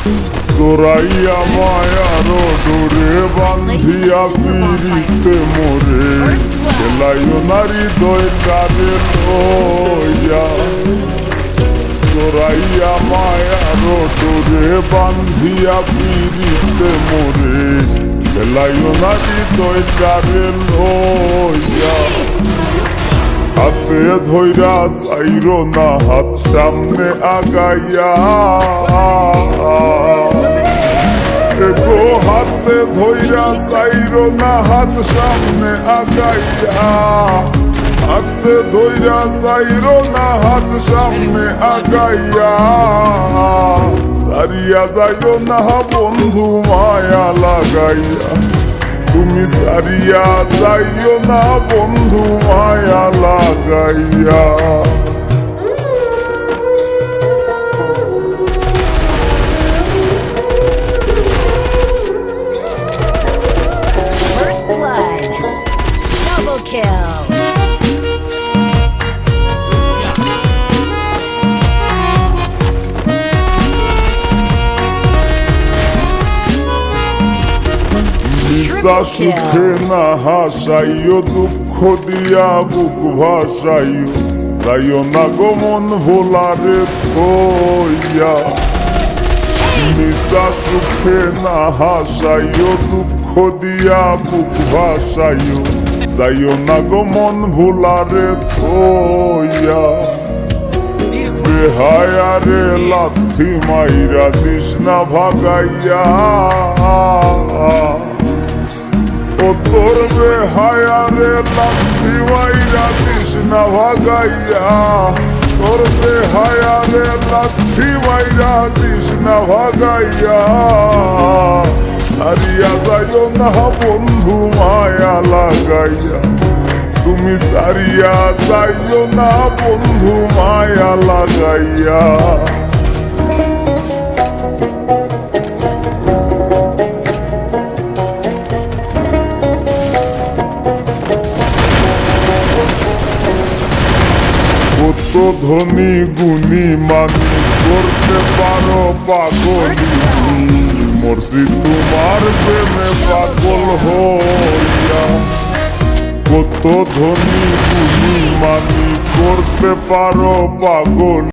তোরাইয়া মায়ার ডোরে বান্ধিয়া পিড়িতে মোরে খেলাইও নারী দই কারে লইয়া তোরাইয়া মায়ার ডোরে বান্ধিয়া পিড়িতে মোরে খেলাইও নারী দই কারে লইয়া হাতে ধইরা চাইরো না হাত সামনে আগাইয়া গো হাতে ধইরা চাইরো না হাত সামনে আগাইয়া হাতে ধইরা চাইরো না হাত সামনে আগাইয়া সারিয়া যাইও না বন্ধু মায়া লাগাইয়া তুমি সারিয়া যাইও না বন্ধু মায়া লাগাইয়া First blood. Double kill. নিশা সুখে না হাসাইও দুঃখ দিয়া বুক ভাসাইও যাইও না গো মন ভোলারে থইয়া নিশা সুখে না হাসাইও দুঃখ দিয়া বুক ভাসাইও যাইও না গো মন ভোলারে থইয়া বেহায়ারে লাথি মাইরা দিস না ভাগাইয়া ও তোর বেহায়ারে লাথি মাইরা দিস না ভাগাইয়া তোর বেহায়ারে লাথি মাইরা দিস না ভাগাইয়া সারিয়া যাইও না বন্ধু মায়া লাগাইয়া তুমি সারিয়া যাইও না বন্ধু মায়া লাগাইয়া কত ধনী গুণী মানি করতে পারো পাগল মরছি তোমার প্রেমে পাগল হইয়া কত ধনী গুণী মানি করতে পারো পাগল